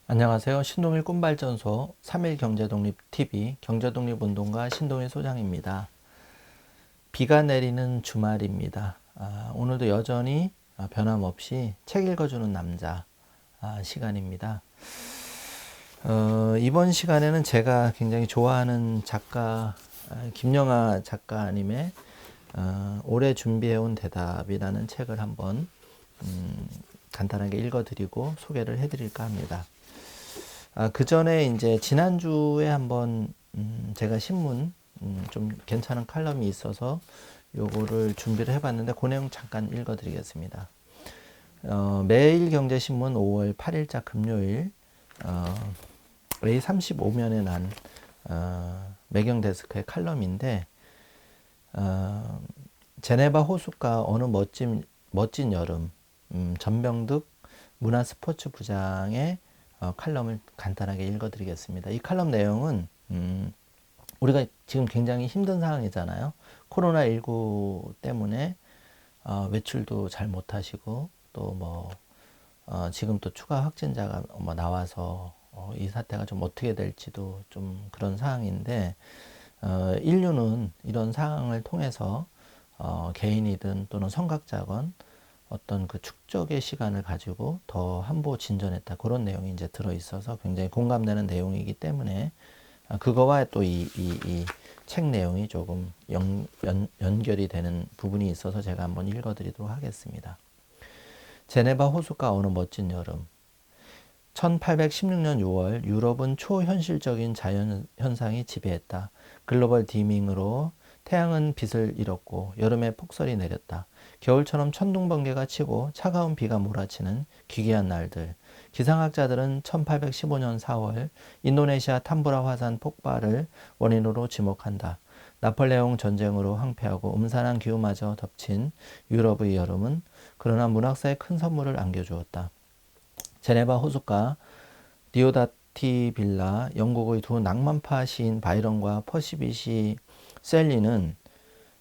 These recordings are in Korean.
안녕하세요. 신동일 꿈발전소 3일 경제독립TV 경제독립운동가 신동일 소장입니다. 비가 내리는 주말입니다. 오늘도 여전히 변함없이 책 읽어주는 남자 시간입니다. 이번 시간에는 제가 굉장히 좋아하는 작가 김영하 작가님의 올해 준비해온 대답이라는 책을 한번 간단하게 읽어드리고 소개를 해드릴까 합니다. 그 전에 이제 지난주에 한번 제가 신문 좀 괜찮은 칼럼이 있어서 요거를 준비를 해봤는데 그 내용 잠깐 읽어드리겠습니다. 매일경제신문 5월 8일자 금요일 A35면에 난 매경데스크의 칼럼인데 제네바 호숫가 어느 멋진 여름 전병득 문화스포츠 부장의 칼럼을 간단하게 읽어드리겠습니다. 이 칼럼 내용은 우리가 지금 굉장히 힘든 상황이잖아요. 코로나19 때문에 외출도 잘 못하시고 또 지금 또 추가 확진자가 나와서 이 사태가 좀 어떻게 될지도 좀 그런 상황인데 인류는 이런 상황을 통해서 개인이든 또는 선각자건 어떤 그 축적의 시간을 가지고 더 함보 진전했다. 그런 내용이 이제 들어있어서 굉장히 공감되는 내용이기 때문에 그거와 또 이 책 내용이 조금 연결이 되는 부분이 있어서 제가 한번 읽어드리도록 하겠습니다. 제네바 호숫가 어느 멋진 여름. 1816년 6월 유럽은 초현실적인 자연현상이 지배했다. 글로벌 디밍으로 태양은 빛을 잃었고 여름에 폭설이 내렸다. 겨울처럼 천둥번개가 치고 차가운 비가 몰아치는 기괴한 날들. 기상학자들은 1815년 4월 인도네시아 탐브라 화산 폭발을 원인으로 지목한다. 나폴레옹 전쟁으로 황폐하고 음산한 기후마저 덮친 유럽의 여름은 그러나 문학사에 큰 선물을 안겨주었다. 제네바 호숫가, 디오다티 빌라, 영국의 두 낭만파 시인 바이런과 퍼시빗이 셀리는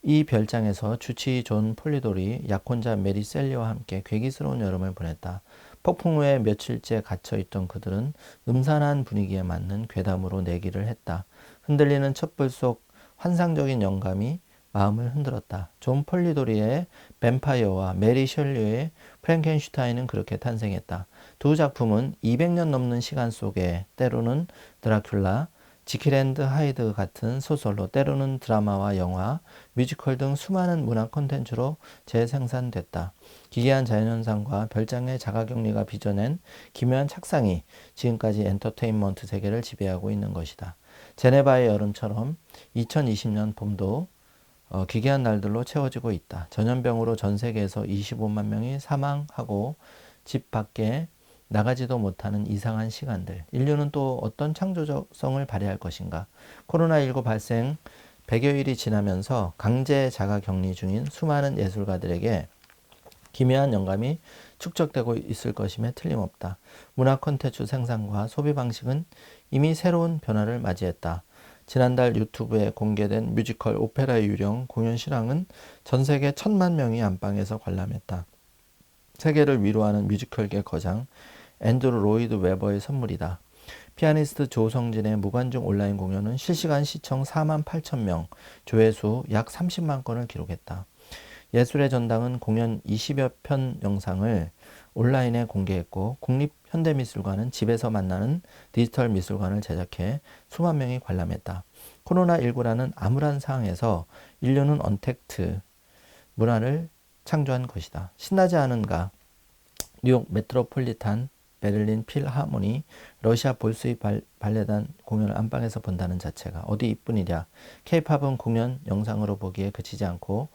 이 별장에서 주치 존 폴리돌이 약혼자 메리 셀리와 함께 괴기스러운 여름을 보냈다. 폭풍 후에 며칠째 갇혀있던 그들은 음산한 분위기에 맞는 괴담으로 내기를 했다. 흔들리는 촛불 속 환상적인 영감이 마음을 흔들었다. 존 폴리도리의 뱀파이어와 메리 셜리의 프랭켄슈타인은 그렇게 탄생했다. 두 작품은 200년 넘는 시간 속에 때로는 드라큘라, 지킬 앤드 하이드 같은 소설로 때로는 드라마와 영화, 뮤지컬 등 수많은 문화 콘텐츠로 재생산됐다. 기괴한 자연현상과 별장의 자가격리가 빚어낸 기묘한 착상이 지금까지 엔터테인먼트 세계를 지배하고 있는 것이다. 제네바의 여름처럼 2020년 봄도 기괴한 날들로 채워지고 있다. 전염병으로 전 세계에서 25만 명이 사망하고 집 밖에 나가지도 못하는 이상한 시간들. 인류는 또 어떤 창조성을 발휘할 것인가? 코로나19 발생 100여일이 지나면서 강제 자가 격리 중인 수많은 예술가들에게 기묘한 영감이 축적되고 있을 것임에 틀림없다. 문화 콘텐츠 생산과 소비 방식은 이미 새로운 변화를 맞이했다. 지난달 유튜브에 공개된 뮤지컬 오페라의 유령 공연 실황은 전 세계 1,000만 명이 안방에서 관람했다. 세계를 위로하는 뮤지컬계 거장 앤드루 로이드 웨버의 선물이다. 피아니스트 조성진의 무관중 온라인 공연은 실시간 시청 4만 8천 명, 조회수 약 30만 건을 기록했다. 예술의 전당은 공연 20여 편 영상을 온라인에 공개했고 국립현대미술관은 집에서 만나는 디지털 미술관을 제작해 수만 명이 관람했다. 코로나19라는 암울한 상황에서 인류는 언택트 문화를 창조한 것이다. 신나지 않은가? 뉴욕 메트로폴리탄, 베를린 필하모니, 러시아 볼스이 발레단 공연을 안방에서 본다는 자체가 어디 이뿐이랴. K-팝은 공연 영상으로 보기에 그치지 않고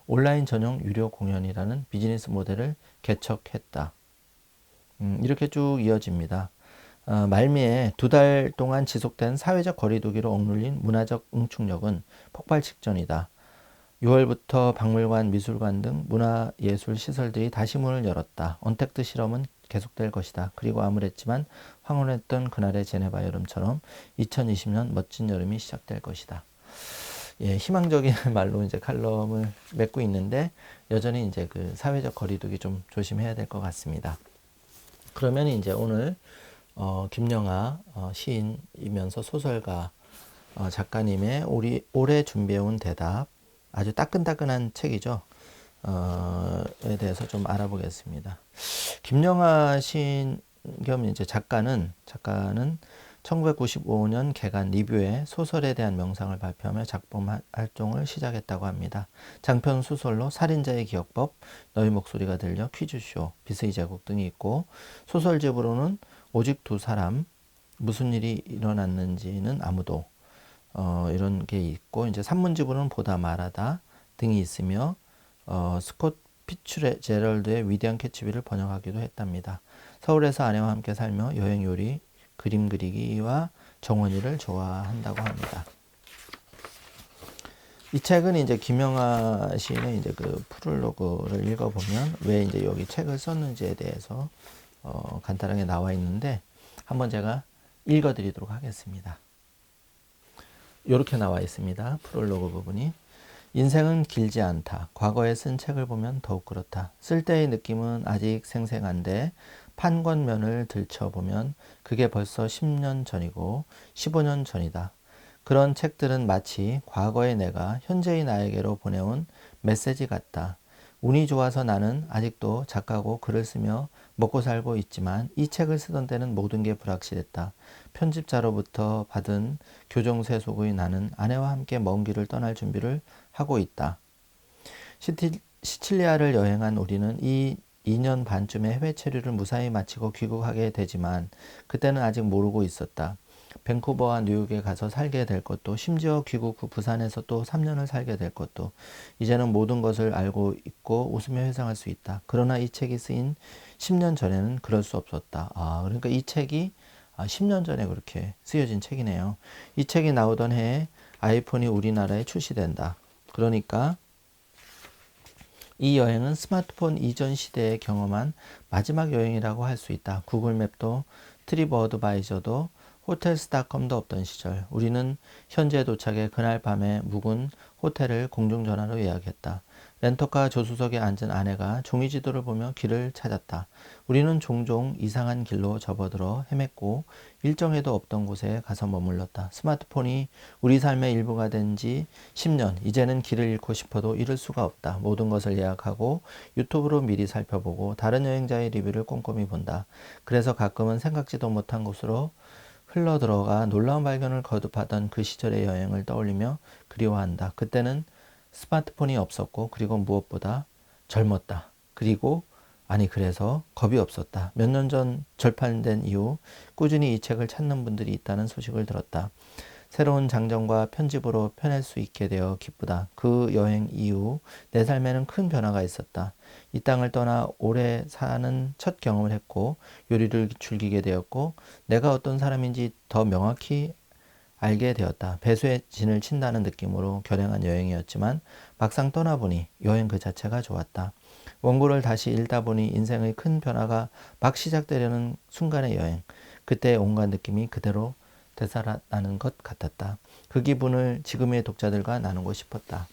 온라인 전용 유료 공연이라는 비즈니스 모델을 개척했다. 이렇게 쭉 이어집니다. 말미에 2달 동안 지속된 사회적 거리두기로 억눌린 문화적 응축력은 폭발 직전이다. 6월부터 박물관, 미술관 등 문화예술 시설들이 다시 문을 열었다. 언택트 실험은 계속될 것이다. 그리고 암울했지만 황홀했던 그날의 제네바 여름처럼 2020년 멋진 여름이 시작될 것이다. 예, 희망적인 말로 이제 칼럼을 맺고 있는데 여전히 이제 그 사회적 거리두기 좀 조심해야 될 것 같습니다. 그러면 이제 오늘 김영하 시인이면서 소설가 작가님의 올해 준비해온 대답, 아주 따끈따끈한 책이죠. 에 대해서 좀 알아보겠습니다. 김영하 시인 겸 이제 작가는 1995년 개간 리뷰에 소설에 대한 명상을 발표하며 작품 활동을 시작했다고 합니다. 장편 소설로 살인자의 기억법, 너의 목소리가 들려, 퀴즈쇼, 비스의 제국 등이 있고, 소설집으로는 오직 두 사람, 무슨 일이 일어났는지는 아무도, 이런 게 있고, 이제 산문집으로는 보다 말하다 등이 있으며, 스콧 피츠제럴드의 위대한 캐치비를 번역하기도 했답니다. 서울에서 아내와 함께 살며 여행 요리, 그림 그리기와 정원이를 좋아한다고 합니다. 이 책은 이제 김영하 시인의 이제 그 프롤로그를 읽어보면 왜 이제 여기 책을 썼는지에 대해서 간단하게 나와 있는데 한번 제가 읽어드리도록 하겠습니다. 이렇게 나와 있습니다. 프롤로그 부분이. 인생은 길지 않다. 과거에 쓴 책을 보면 더욱 그렇다. 쓸 때의 느낌은 아직 생생한데 판권면을 들춰보면 그게 벌써 10년 전이고 15년 전이다. 그런 책들은 마치 과거의 내가 현재의 나에게로 보내온 메시지 같다. 운이 좋아서 나는 아직도 작가고 글을 쓰며 먹고 살고 있지만 이 책을 쓰던 때는 모든 게 불확실했다. 편집자로부터 받은 교정세속의 나는 아내와 함께 먼 길을 떠날 준비를 하고 있다. 시칠리아를 여행한 우리는 이 2년 반쯤에 해외 체류를 무사히 마치고 귀국하게 되지만 그때는 아직 모르고 있었다. 밴쿠버와 뉴욕에 가서 살게 될 것도, 심지어 귀국 후 부산에서 또 3년을 살게 될 것도, 이제는 모든 것을 알고 있고 웃으며 회상할 수 있다. 그러나 이 책이 쓰인 10년 전에는 그럴 수 없었다. 그러니까 이 책이 10년 전에 그렇게 쓰여진 책이네요. 이 책이 나오던 해에 아이폰이 우리나라에 출시된다. 그러니까 이 여행은 스마트폰 이전 시대에 경험한 마지막 여행이라고 할 수 있다. 구글맵도 트립어드바이저도 호텔스닷컴도 없던 시절, 우리는 현지에 도착해 그날 밤에 묵은 호텔을 공중전화로 예약했다. 렌터카 조수석에 앉은 아내가 종이지도를 보며 길을 찾았다. 우리는 종종 이상한 길로 접어들어 헤맸고 일정에도 없던 곳에 가서 머물렀다. 스마트폰이 우리 삶의 일부가 된 지 10년, 이제는 길을 잃고 싶어도 잃을 수가 없다. 모든 것을 예약하고 유튜브로 미리 살펴보고 다른 여행자의 리뷰를 꼼꼼히 본다. 그래서 가끔은 생각지도 못한 곳으로 흘러들어가 놀라운 발견을 거듭하던 그 시절의 여행을 떠올리며 그리워한다. 그때는 스마트폰이 없었고 그리고 무엇보다 젊었다. 그래서 겁이 없었다. 몇 년 전 절판된 이후 꾸준히 이 책을 찾는 분들이 있다는 소식을 들었다. 새로운 장정과 편집으로 펴낼 수 있게 되어 기쁘다. 그 여행 이후 내 삶에는 큰 변화가 있었다. 이 땅을 떠나 오래 사는 첫 경험을 했고 요리를 즐기게 되었고 내가 어떤 사람인지 더 명확히 알게 되었다. 배수의 진을 친다는 느낌으로 결행한 여행이었지만 막상 떠나보니 여행 그 자체가 좋았다. 원고를 다시 읽다 보니 인생의 큰 변화가 막 시작되려는 순간의 여행. 그때 온갖 느낌이 그대로 되살아나는 것 같았다. 그 기분을 지금의 독자들과 나누고 싶었다.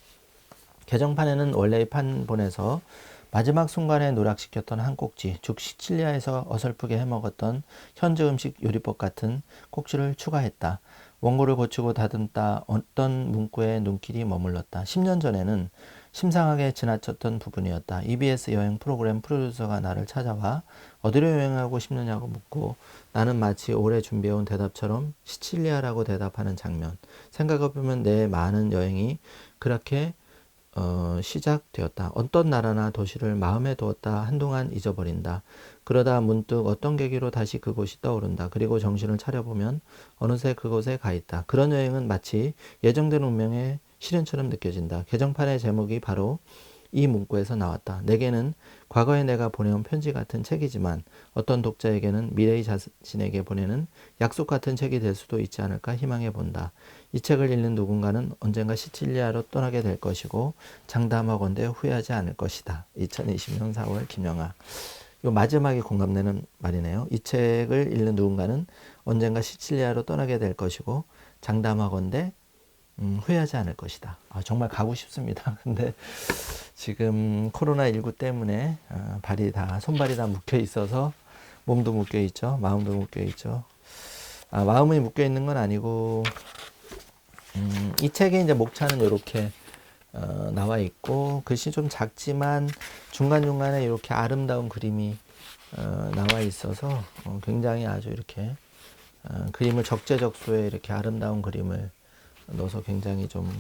개정판에는 원래의 판본에서 마지막 순간에 누락시켰던 한 꼭지, 즉 시칠리아에서 어설프게 해먹었던 현지 음식 요리법 같은 꼭지를 추가했다. 원고를 고치고 다듬다 어떤 문구에 눈길이 머물렀다. 10년 전에는 심상하게 지나쳤던 부분이었다. EBS 여행 프로그램 프로듀서가 나를 찾아와 어디로 여행하고 싶느냐고 묻고 나는 마치 오래 준비해온 대답처럼 시칠리아라고 대답하는 장면. 생각해보면 내 많은 여행이 그렇게 시작되었다. 어떤 나라나 도시를 마음에 두었다 한동안 잊어버린다. 그러다 문득 어떤 계기로 다시 그곳이 떠오른다. 그리고 정신을 차려보면 어느새 그곳에 가 있다. 그런 여행은 마치 예정된 운명의 실현처럼 느껴진다. 개정판의 제목이 바로 이 문구에서 나왔다. 내게는 과거에 내가 보내온 편지 같은 책이지만 어떤 독자에게는 미래의 자신에게 보내는 약속 같은 책이 될 수도 있지 않을까 희망해 본다. 이 책을 읽는 누군가는 언젠가 시칠리아로 떠나게 될 것이고 장담하건대 후회하지 않을 것이다. 2020년 4월 김영하. 요 마지막에 공감되는 말이네요. 이 책을 읽는 누군가는 언젠가 시칠리아로 떠나게 될 것이고 장담하건대 후회하지 않을 것이다. 정말 가고 싶습니다. 근데 지금 코로나19 때문에 손발이 다 묶여 있어서 몸도 묶여 있죠. 마음도 묶여 있죠. 마음이 묶여 있는 건 아니고, 이 책에 이제 목차는 이렇게 나와 있고, 글씨 좀 작지만 중간중간에 이렇게 아름다운 그림이 나와 있어서 굉장히 아주 이렇게 그림을 적재적소에 이렇게 아름다운 그림을 넣어서 굉장히 좀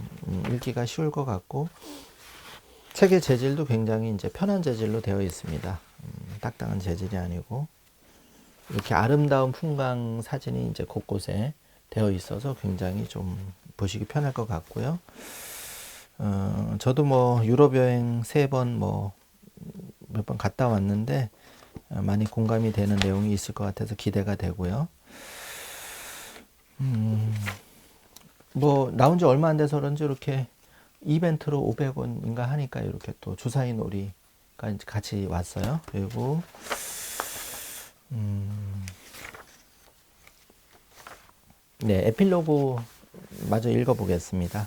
읽기가 쉬울 것 같고, 책의 재질도 굉장히 이제 편한 재질로 되어 있습니다. 딱딱한 재질이 아니고 이렇게 아름다운 풍광 사진이 이제 곳곳에 되어 있어서 굉장히 좀 보시기 편할 것 같고요. 저도 뭐 유럽 여행 3번 뭐 몇 번 갔다 왔는데 많이 공감이 되는 내용이 있을 것 같아서 기대가 되고요. 뭐 나온 지 얼마 안 돼서 그런지 이렇게 이벤트로 500원인가 하니까 이렇게 또 주사위 놀이가 같이 왔어요. 그리고 네, 에필로그 마저 읽어보겠습니다.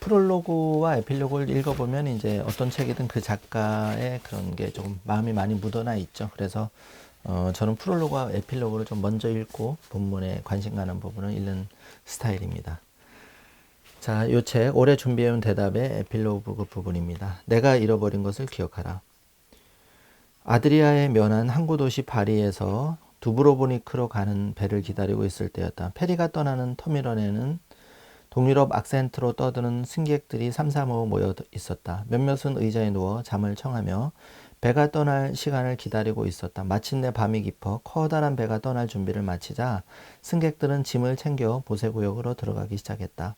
프롤로그와 에필로그를 읽어보면 이제 어떤 책이든 그 작가의 그런 게 좀 마음이 많이 묻어나 있죠. 그래서 저는 프롤로그와 에필로그를 좀 먼저 읽고 본문에 관심 가는 부분을 읽는 스타일입니다. 자, 요 책 올해 준비해온 대답의 에필로그 부분입니다. 내가 잃어버린 것을 기억하라. 아드리아의 면한 항구 도시 파리에서 두브로보니크로 가는 배를 기다리고 있을 때였다. 페리가 떠나는 터미널에는 동유럽 악센트로 떠드는 승객들이 삼삼오오 모여 있었다. 몇몇은 의자에 누워 잠을 청하며 배가 떠날 시간을 기다리고 있었다. 마침내 밤이 깊어 커다란 배가 떠날 준비를 마치자 승객들은 짐을 챙겨 보세구역으로 들어가기 시작했다.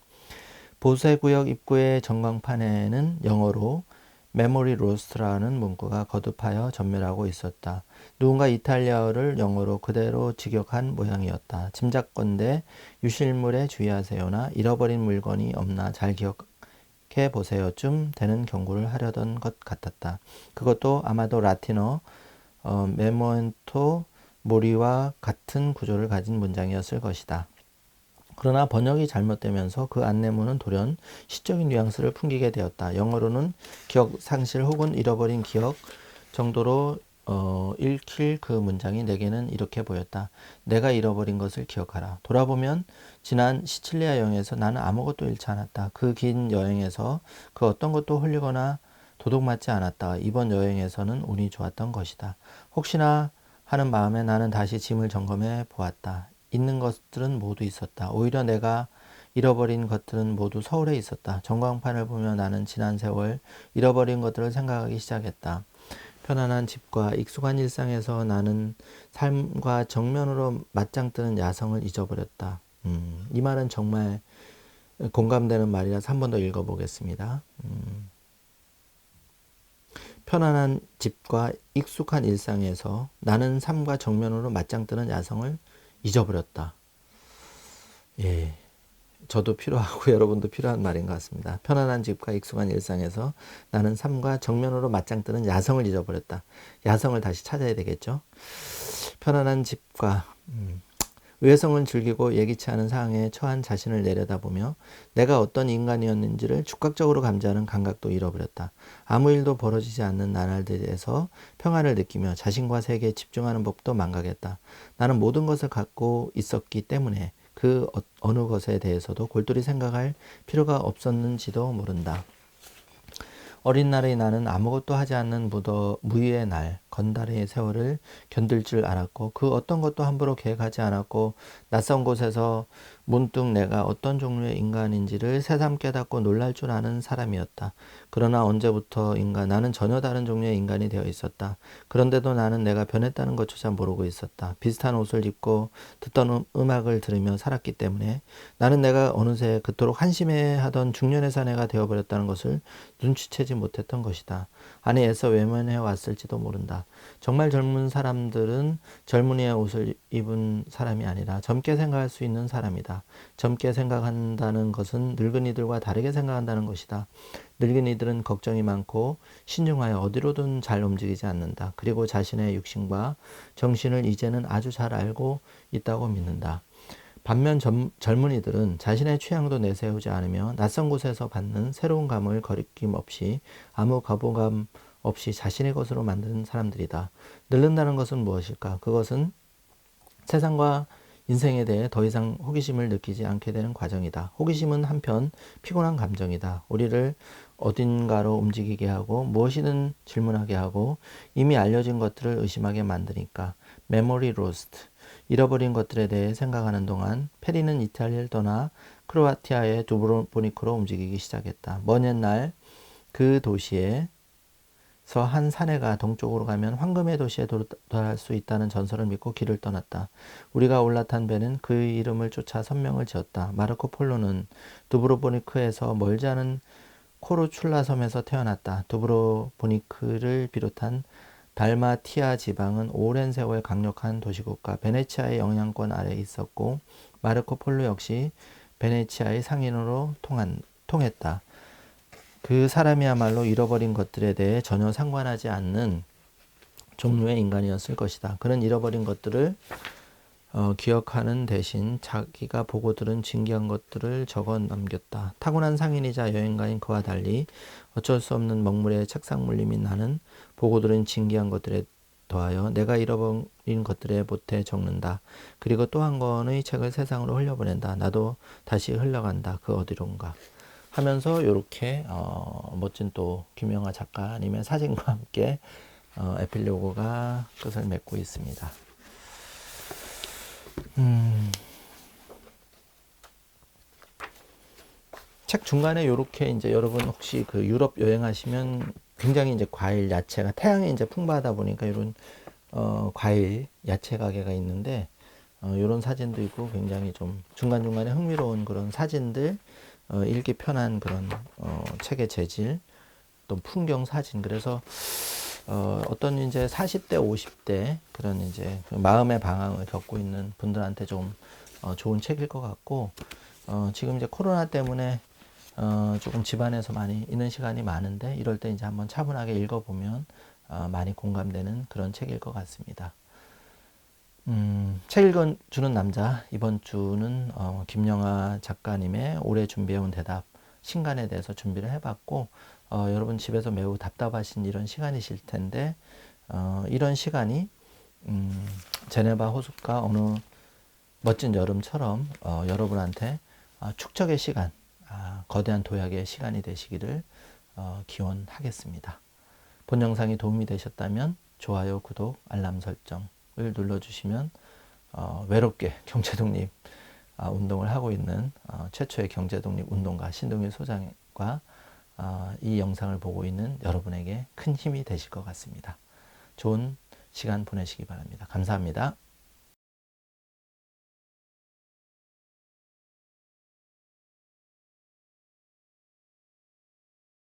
보세구역 입구의 전광판에는 영어로 메모리 로스트라는 문구가 거듭하여 전멸하고 있었다. 누군가 이탈리아어를 영어로 그대로 직역한 모양이었다. 짐작건대 유실물에 주의하세요나 잃어버린 물건이 없나 잘 기억해 보세요쯤 되는 경고를 하려던 것 같았다. 그것도 아마도 라틴어 메모엔토 모리와 같은 구조를 가진 문장이었을 것이다. 그러나 번역이 잘못되면서 그 안내문은 돌연 시적인 뉘앙스를 풍기게 되었다. 영어로는 기억 상실 혹은 잃어버린 기억 정도로 읽힐 그 문장이 내게는 이렇게 보였다. 내가 잃어버린 것을 기억하라. 돌아보면 지난 시칠리아 여행에서 나는 아무것도 잃지 않았다. 그 긴 여행에서 그 어떤 것도 홀리거나 도둑맞지 않았다. 이번 여행에서는 운이 좋았던 것이다. 혹시나 하는 마음에 나는 다시 짐을 점검해 보았다. 있는 것들은 모두 있었다. 오히려 내가 잃어버린 것들은 모두 서울에 있었다. 전광판을 보며 나는 지난 세월 잃어버린 것들을 생각하기 시작했다. 편안한 집과 익숙한 일상에서 나는 삶과 정면으로 맞짱 뜨는 야성을 잊어버렸다. 이 말은 정말 공감되는 말이라서 한 번 더 읽어보겠습니다. 편안한 집과 익숙한 일상에서 나는 삶과 정면으로 맞짱 뜨는 야성을 잊어버렸다. 예, 저도 필요하고 여러분도 필요한 말인 것 같습니다. 편안한 집과 익숙한 일상에서 나는 삶과 정면으로 맞짱 뜨는 야성을 잊어버렸다. 야성을 다시 찾아야 되겠죠. 편안한 집과 외성을 즐기고 예기치 않은 상황에 처한 자신을 내려다보며 내가 어떤 인간이었는지를 즉각적으로 감지하는 감각도 잃어버렸다. 아무 일도 벌어지지 않는 나날들에서 평안을 느끼며 자신과 세계에 집중하는 법도 망각했다. 나는 모든 것을 갖고 있었기 때문에 그 어느 것에 대해서도 골똘히 생각할 필요가 없었는지도 모른다. 어린 날의 나는 아무것도 하지 않는 무의의 날, 건달의 세월을 견딜 줄 알았고 그 어떤 것도 함부로 계획하지 않았고 낯선 곳에서 문득 내가 어떤 종류의 인간인지를 새삼 깨닫고 놀랄 줄 아는 사람이었다. 그러나 언제부터인가 나는 전혀 다른 종류의 인간이 되어 있었다. 그런데도 나는 내가 변했다는 것조차 모르고 있었다. 비슷한 옷을 입고 듣던 음악을 들으며 살았기 때문에 나는 내가 어느새 그토록 한심해하던 중년의 사내가 되어버렸다는 것을 눈치채지 못했던 것이다. 아니 애써 외면해 왔을지도 모른다. 정말 젊은 사람들은 젊은이의 옷을 입은 사람이 아니라 젊게 생각할 수 있는 사람이다. 젊게 생각한다는 것은 늙은이들과 다르게 생각한다는 것이다. 늙은이들은 걱정이 많고 신중하여 어디로든 잘 움직이지 않는다. 그리고 자신의 육신과 정신을 이제는 아주 잘 알고 있다고 믿는다. 반면 젊은이들은 자신의 취향도 내세우지 않으며 낯선 곳에서 받는 새로운 감을 거리낌 없이 아무 거부감 없이 자신의 것으로 만드는 사람들이다. 늙는다는 것은 무엇일까? 그것은 세상과 인생에 대해 더 이상 호기심을 느끼지 않게 되는 과정이다. 호기심은 한편 피곤한 감정이다. 우리를 어딘가로 움직이게 하고 무엇이든 질문하게 하고 이미 알려진 것들을 의심하게 만드니까. 메모리 로스트. 잃어버린 것들에 대해 생각하는 동안 페리는 이탈리아를 떠나 크로아티아의 두브로보니크로 움직이기 시작했다. 먼 옛날 그 도시에 한 사내가 동쪽으로 가면 황금의 도시에 도달할 수 있다는 전설을 믿고 길을 떠났다. 우리가 올라탄 배는 그 이름을 쫓아 선명을 지었다. 마르코 폴로는 두브로보니크에서 멀지 않은 코르출라 섬에서 태어났다. 두브로보니크를 비롯한 달마티아 지방은 오랜 세월 강력한 도시국가 베네치아의 영향권 아래에 있었고 마르코 폴로 역시 베네치아의 상인으로 통했다. 그 사람이야말로 잃어버린 것들에 대해 전혀 상관하지 않는 종류의 인간이었을 것이다. 그는 잃어버린 것들을 기억하는 대신 자기가 보고 들은 진귀한 것들을 적어 남겼다. 타고난 상인이자 여행가인 그와 달리 어쩔 수 없는 먹물의 책상 물림인 나는 보고 들은 진귀한 것들에 더하여 내가 잃어버린 것들에 보태 적는다. 그리고 또 한 권의 책을 세상으로 흘려보낸다. 나도 다시 흘러간다. 그 어디론가. 하면서 이렇게 멋진 또 김영하 작가님의 사진과 함께 에필로그가 끝을 맺고 있습니다. 책 중간에 이렇게 이제 여러분 혹시 그 유럽 여행하시면 굉장히 이제 과일, 야채가 태양이 이제 풍부하다 보니까 이런 과일, 야채 가게가 있는데 이런 사진도 있고 굉장히 좀 중간중간에 흥미로운 그런 사진들, 읽기 편한 그런 책의 재질, 또 풍경 사진. 그래서 어떤 이제 40대, 50대 그런 이제 그 마음의 방황을 겪고 있는 분들한테 좀 좋은 책일 것 같고, 지금 이제 코로나 때문에 조금 집안에서 많이 있는 시간이 많은데 이럴 때 이제 한번 차분하게 읽어보면 많이 공감되는 그런 책일 것 같습니다. 책 읽어주는 남자, 이번 주는 김영하 작가님의 올해 준비해온 대답 신간에 대해서 준비를 해봤고, 여러분 집에서 매우 답답하신 이런 시간이실 텐데 이런 시간이 제네바 호숫가 어느 멋진 여름처럼 여러분한테 축적의 시간, 거대한 도약의 시간이 되시기를 기원하겠습니다. 본 영상이 도움이 되셨다면 좋아요, 구독, 알람 설정을 눌러주시면 외롭게 경제독립 운동을 하고 있는 최초의 경제독립 운동가 신동일 소장과 이 영상을 보고 있는 여러분에게 큰 힘이 되실 것 같습니다. 좋은 시간 보내시기 바랍니다. 감사합니다.